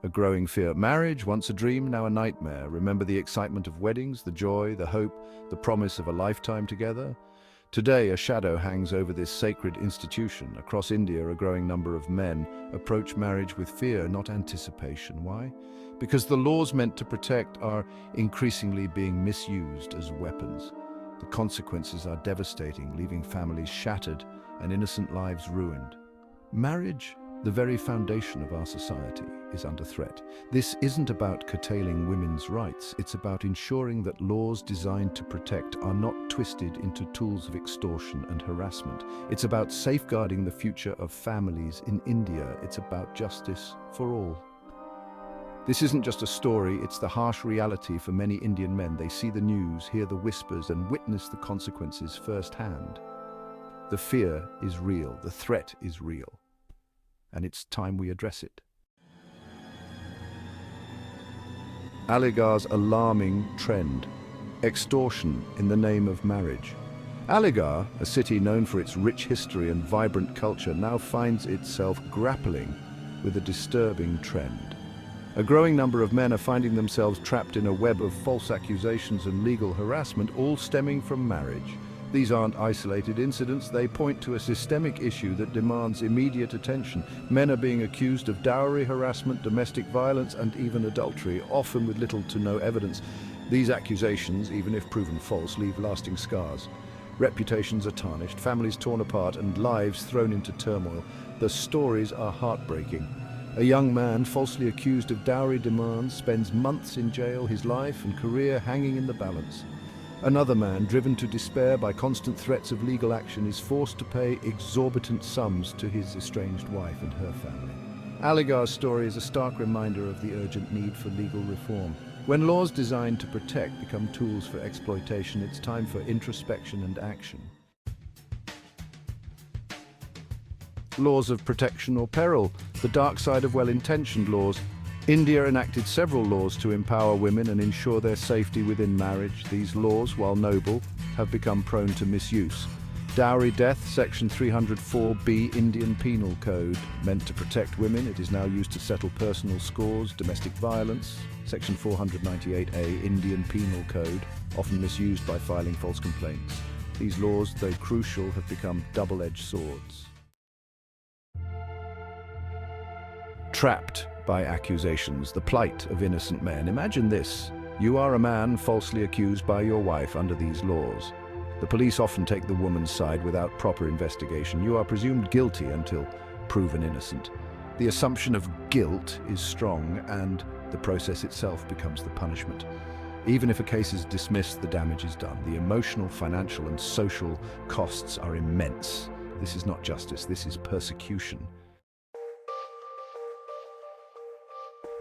A growing fear. Marriage, once a dream, now a nightmare. Remember the excitement of weddings, the joy, the hope, the promise of a lifetime together? Today, a shadow hangs over this sacred institution. Across India, a growing number of men approach marriage with fear, not anticipation. Why? Because the laws meant to protect are increasingly being misused as weapons. The consequences are devastating, leaving families shattered and innocent lives ruined. Marriage, the very foundation of our society, is under threat. This isn't about curtailing women's rights. It's about ensuring that laws designed to protect are not twisted into tools of extortion and harassment. It's about safeguarding the future of families in India. It's about justice for all. This isn't just a story, it's the harsh reality for many Indian men. They see the news, hear the whispers, and witness the consequences firsthand. The fear is real, the threat is real, and it's time we address it. Aligarh's alarming trend: extortion in the name of marriage. Aligarh, a city known for its rich history and vibrant culture, now finds itself grappling with a disturbing trend. A growing number of men are finding themselves trapped in a web of false accusations and legal harassment, all stemming from marriage. These aren't isolated incidents, they point to a systemic issue that demands immediate attention. Men are being accused of dowry, harassment, domestic violence, and even adultery, often with little to no evidence. These accusations, even if proven false, leave lasting scars. Reputations are tarnished, families torn apart, and lives thrown into turmoil. The stories are heartbreaking. A young man falsely accused of dowry demands spends months in jail, his life and career hanging in the balance. Another man, driven to despair by constant threats of legal action, is forced to pay exorbitant sums to his estranged wife and her family. Aligarh's story is a stark reminder of the urgent need for legal reform. When laws designed to protect become tools for exploitation, it's time for introspection and action. Laws of protection or peril, the dark side of well-intentioned laws. India enacted several laws to empower women and ensure their safety within marriage. These laws, while noble, have become prone to misuse. Dowry death, Section 304B Indian Penal Code, meant to protect women. It is now used to settle personal scores. Domestic violence, Section 498A Indian Penal Code, often misused by filing false complaints. These laws, though crucial, have become double-edged swords. Trapped by accusations, the plight of innocent men. Imagine this: you are a man falsely accused by your wife under these laws. The police often take the woman's side without proper investigation. You are presumed guilty until proven innocent. The assumption of guilt is strong, and the process itself becomes the punishment. Even if a case is dismissed, the damage is done. The emotional, financial, and social costs are immense. This is not justice, this is persecution.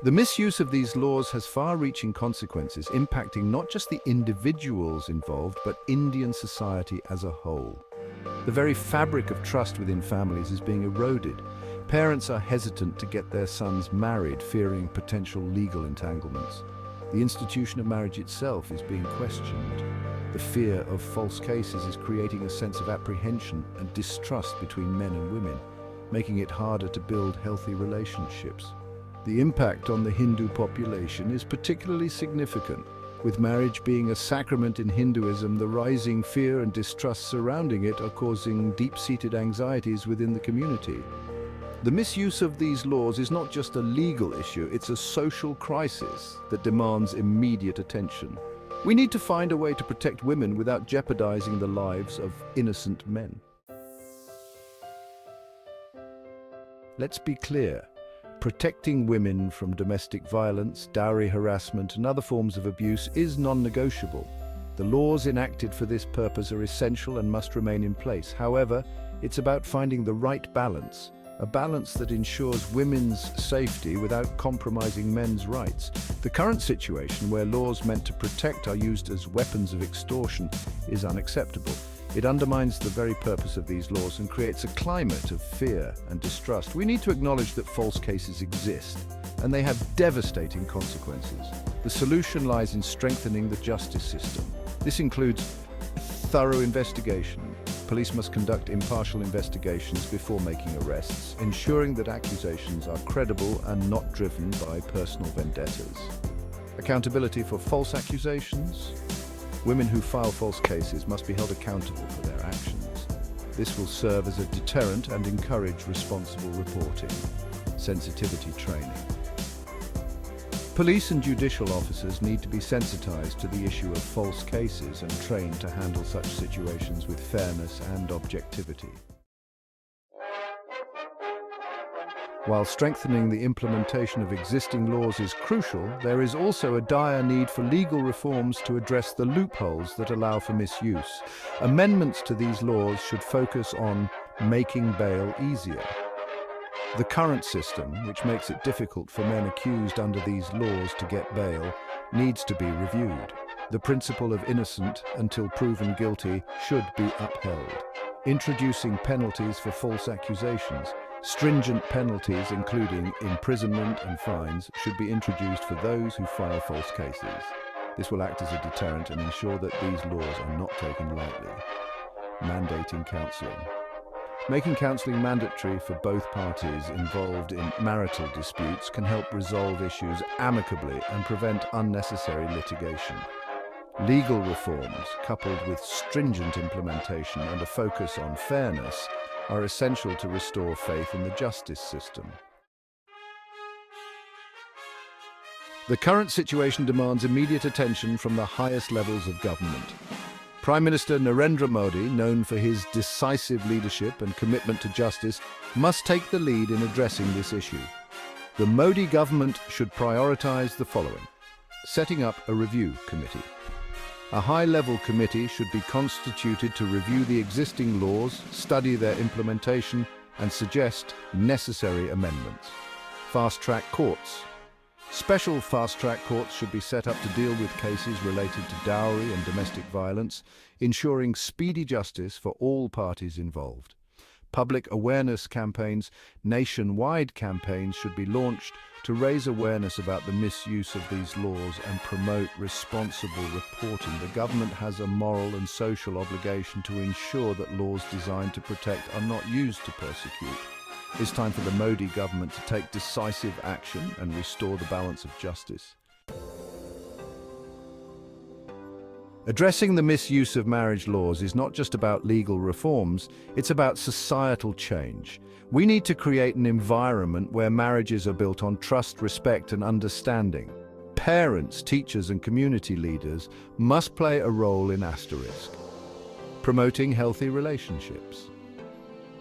The misuse of these laws has far-reaching consequences, impacting not just the individuals involved, but Indian society as a whole. The very fabric of trust within families is being eroded. Parents are hesitant to get their sons married, fearing potential legal entanglements. The institution of marriage itself is being questioned. The fear of false cases is creating a sense of apprehension and distrust between men and women, making it harder to build healthy relationships. The impact on the Hindu population is particularly significant. With marriage being a sacrament in Hinduism, the rising fear and distrust surrounding it are causing deep-seated anxieties within the community. The misuse of these laws is not just a legal issue, it's a social crisis that demands immediate attention. We need to find a way to protect women without jeopardizing the lives of innocent men. Let's be clear. Protecting women from domestic violence, dowry harassment, and other forms of abuse is non-negotiable. The laws enacted for this purpose are essential and must remain in place. However, it's about finding the right balance, a balance that ensures women's safety without compromising men's rights. The current situation, where laws meant to protect are used as weapons of extortion, is unacceptable. It undermines the very purpose of these laws and creates a climate of fear and distrust. We need to acknowledge that false cases exist, and they have devastating consequences. The solution lies in strengthening the justice system. This includes thorough investigation, Police must conduct impartial investigations before making arrests, ensuring that accusations are credible and not driven by personal vendettas. Accountability for false accusations. Women who file false cases must be held accountable for their actions. This will serve as a deterrent and encourage responsible reporting. Sensitivity training. Police and judicial officers need to be sensitized to the issue of false cases and trained to handle such situations with fairness and objectivity. While strengthening the implementation of existing laws is crucial, there is also a dire need for legal reforms to address the loopholes that allow for misuse. Amendments to these laws should focus on making bail easier. The current system, which makes it difficult for men accused under these laws to get bail, needs to be reviewed. The principle of innocent until proven guilty should be upheld. Introducing penalties for false accusations. Stringent penalties, including imprisonment and fines, should be introduced for those who file false cases. This will act as a deterrent and ensure that these laws are not taken lightly. Mandating counselling. Making counselling mandatory for both parties involved in marital disputes can help resolve issues amicably and prevent unnecessary litigation. Legal reforms, coupled with stringent implementation and a focus on fairness, are essential to restore faith in the justice system. The current situation demands immediate attention from the highest levels of government. Prime Minister Narendra Modi, known for his decisive leadership and commitment to justice, must take the lead in addressing this issue. The Modi government should prioritize the following: setting up a review committee. A high-level committee should be constituted to review the existing laws, study their implementation, and suggest necessary amendments. Fast-track courts. Special fast-track courts should be set up to deal with cases related to dowry and domestic violence, ensuring speedy justice for all parties involved. Public awareness campaigns, nationwide campaigns should be launched to raise awareness about the misuse of these laws and promote responsible reporting. The government has a moral and social obligation to ensure that laws designed to protect are not used to persecute. It's time for the Modi government to take decisive action and restore the balance of justice. Addressing the misuse of marriage laws is not just about legal reforms, it's about societal change. We need to create an environment where marriages are built on trust, respect, and understanding. Parents, teachers, and community leaders must play a role in Asterisk. Promoting healthy relationships.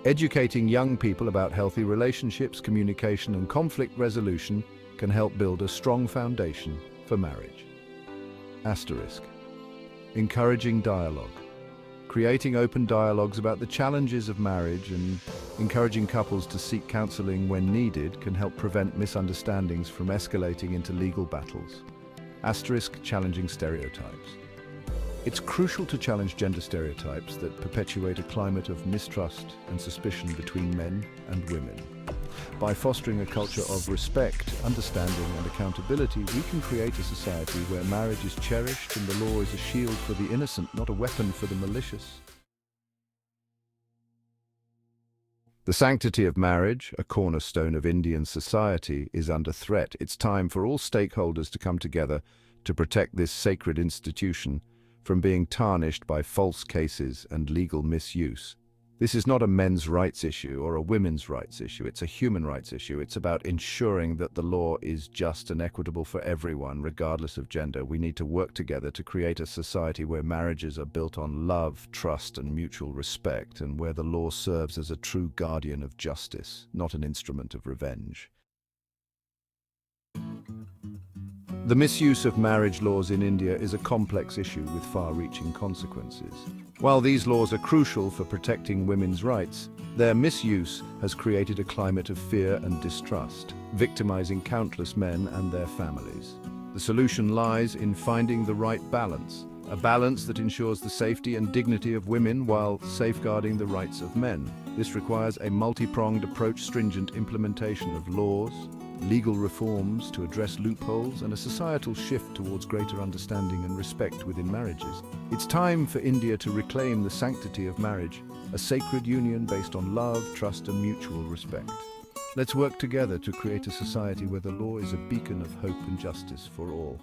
Educating young people about healthy relationships, communication, and conflict resolution can help build a strong foundation for marriage. Asterisk. Encouraging dialogue. Creating open dialogues about the challenges of marriage and encouraging couples to seek counseling when needed can help prevent misunderstandings from escalating into legal battles. Asterisk. Challenging stereotypes. It's crucial to challenge gender stereotypes that perpetuate a climate of mistrust and suspicion between men and women. By fostering a culture of respect, understanding, and accountability, we can create a society where marriage is cherished and the law is a shield for the innocent, not a weapon for the malicious. The sanctity of marriage, a cornerstone of Indian society, is under threat. It's time for all stakeholders to come together to protect this sacred institution from being tarnished by false cases and legal misuse. This is not a men's rights issue or a women's rights issue. It's a human rights issue. It's about ensuring that the law is just and equitable for everyone, regardless of gender. We need to work together to create a society where marriages are built on love, trust, and mutual respect, and where the law serves as a true guardian of justice, not an instrument of revenge. The misuse of marriage laws in India is a complex issue with far-reaching consequences. While these laws are crucial for protecting women's rights, their misuse has created a climate of fear and distrust, victimizing countless men and their families. The solution lies in finding the right balance, a balance that ensures the safety and dignity of women while safeguarding the rights of men. This requires a multi-pronged approach, stringent implementation of laws, legal reforms to address loopholes, and a societal shift towards greater understanding and respect within marriages. It's time for India to reclaim the sanctity of marriage a sacred union based on love, trust, and mutual respect. Let's work together to create a society where the law is a beacon of hope and justice for all.